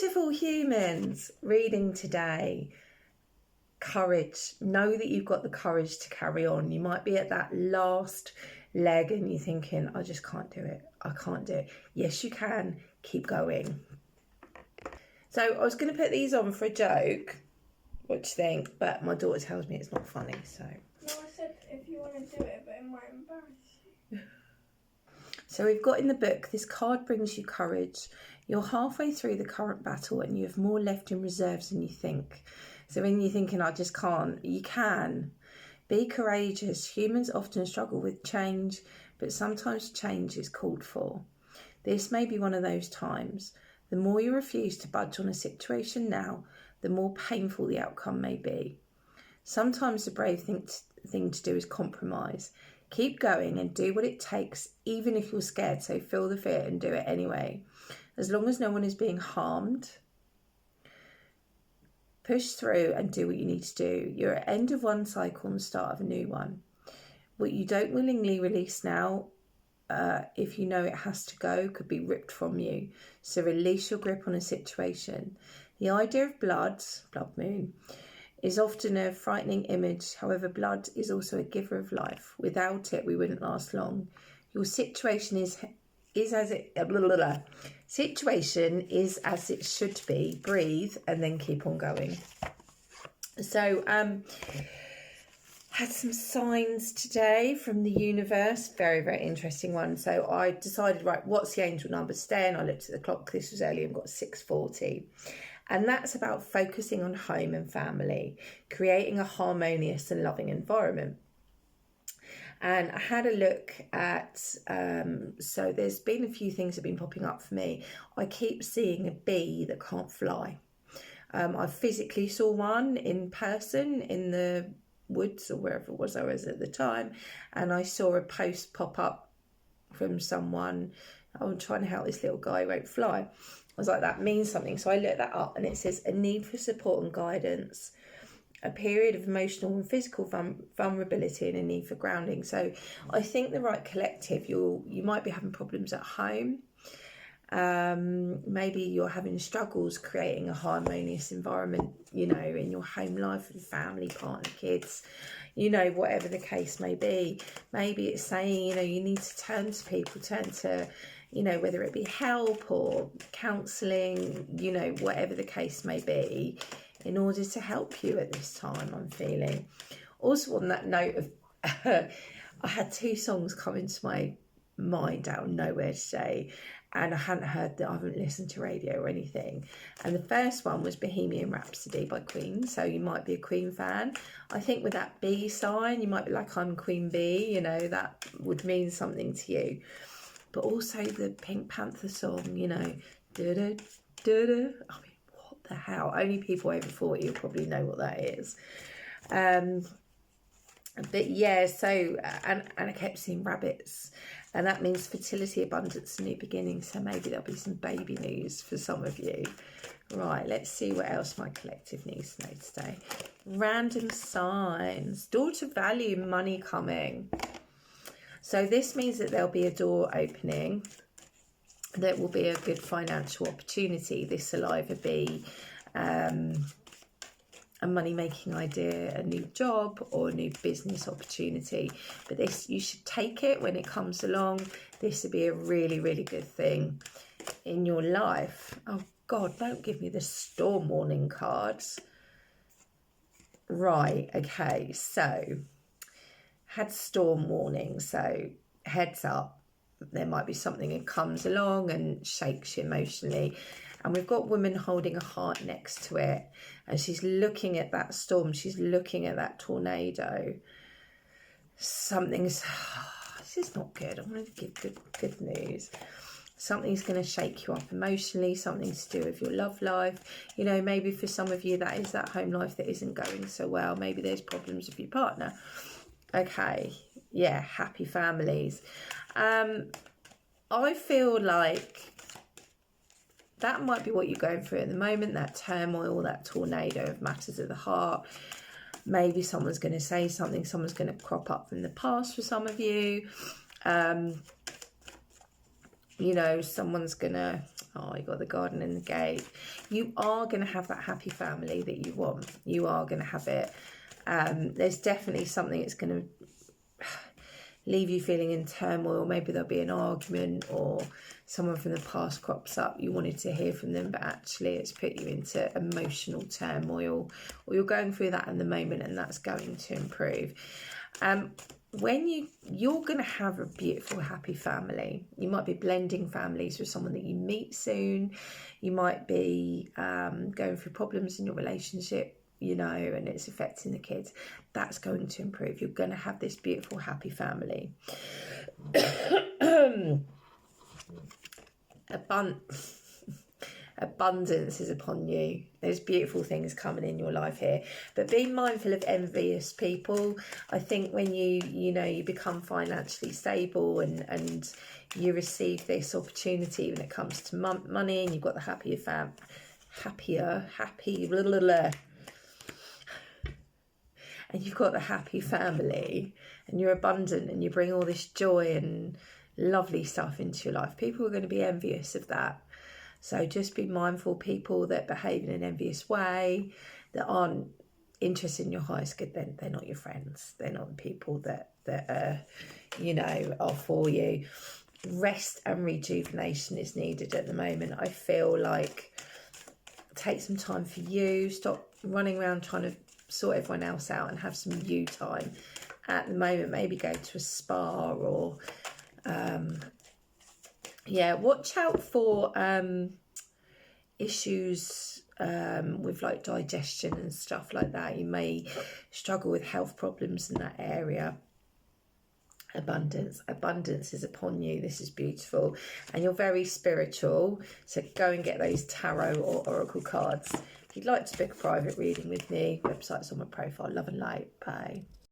Beautiful humans, reading today. Courage. Know that you've got the courage to carry on. You might be at that last leg and you're thinking, I just can't do it. I can't do it. Yes, you can. Keep going. So I was going to put these on for a joke. What do you think? But my daughter tells me it's not funny, so. No, I said if you want to do it, but it might embarrass you. So we've got in the book, this card brings you courage. You're halfway through the current battle and you have more left in reserves than you think. So when you're thinking, I just can't, you can. Be courageous. Humans often struggle with change, but sometimes change is called for. This may be one of those times. The more you refuse to budge on a situation now, the more painful the outcome may be. Sometimes the brave thing to do is compromise. Keep going and do what it takes, even if you're scared. So feel the fear and do it anyway. As long as no one is being harmed, push through and do what you need to do. You're at the end of one cycle and the start of a new one. What you don't willingly release now, if you know it has to go, could be ripped from you. So release your grip on a situation. The idea of blood moon, is often a frightening image. However, blood is also a giver of life. Without it, we wouldn't last long. Your situation is as it situation is as it should be. Breathe and then keep on going. So had some signs today from the universe. Very, very interesting one. So I decided, right, what's the angel number today? And I looked at the clock. This was early and got 6:40. And that's about focusing on home and family, creating a harmonious and loving environment. And I had a look at, so there's been a few things that have been popping up for me. I keep seeing a bee that can't fly. I physically saw one in person in the woods or wherever it was I was at the time. And I saw a post pop up from someone, I'm trying to help this little guy, won't fly. I was like, that means something. So I looked that up and it says a need for support and guidance, a period of emotional and physical vulnerability and a need for grounding. So I think the right collective, you might be having problems at home. Maybe you're having struggles creating a harmonious environment, in your home life with family, partner, kids, whatever the case may be. Maybe it's saying, you need to turn to whether it be help or counselling, whatever the case may be, in order to help you at this time, I'm feeling. Also on that note of, I had two songs come into my mind out of nowhere today, and I haven't listened to radio or anything. And the first one was Bohemian Rhapsody by Queen. So you might be a Queen fan. I think with that bee sign, you might be like, I'm Queen Bee, that would mean something to you. But also the Pink Panther song, da-da, da-da. I mean, what the hell? Only people over 40 will probably know what that is. But yeah, so, and I kept seeing rabbits. And that means fertility, abundance, new beginnings. So maybe there'll be some baby news for some of you. Right, let's see what else my collective needs to know today. Random signs. Door to value, money coming. So this means that there'll be a door opening. There will be a good financial opportunity. This will either be a money-making idea, a new job, or a new business opportunity. But this, you should take it when it comes along. This would be a really, really good thing in your life. Oh, God, don't give me the storm warning cards. Right, okay, so had storm warning, so heads up, there might be something that comes along and shakes you emotionally. And we've got women holding a heart next to it, and she's looking at that storm, she's looking at that tornado. This is not good. I'm going to give good news. Something's going to shake you up emotionally, something to do with your love life. Maybe for some of you that is that home life that isn't going so well. Maybe there's problems with your partner. Okay, yeah, happy families. I feel like that might be what you're going through at the moment, that turmoil, that tornado of matters of the heart. Maybe someone's going to say something, someone's going to crop up from the past for some of you. you know, someone's gonna, oh, you got the garden in the gate. You are gonna have that happy family that you want. You are gonna have it. There's definitely something that's gonna leave you feeling in turmoil. Maybe there'll be an argument, or someone from the past crops up. You wanted to hear from them, but actually it's put you into emotional turmoil, or you're going through that in the moment, and that's going to improve. When you're going to have a beautiful, happy family. You might be blending families with someone that you meet soon. You might be going through problems in your relationship, you know, and it's affecting the kids. That's going to improve. You're going to have this beautiful, happy family. Abundance is upon you. There's beautiful things coming in your life here, but be mindful of envious people. I think when you become financially stable and you receive this opportunity when it comes to money, and you've got the happy, and you've got the happy family, and you're abundant, and you bring all this joy and lovely stuff into your life, people are going to be envious of that. So just be mindful, people that behave in an envious way, that aren't interested in your highest good, then they're not your friends. They're not the people that are for you. Rest and rejuvenation is needed at the moment. I feel like take some time for you. Stop running around trying to sort everyone else out, and have some you time. At the moment, maybe go to a spa, or watch out for issues with like digestion and stuff like that. You may struggle with health problems in that area. Abundance is upon you. This is beautiful, and you're very spiritual, so go and get those tarot or oracle cards. If you'd like to book a private reading with me, website's on my profile. Love and light. Bye.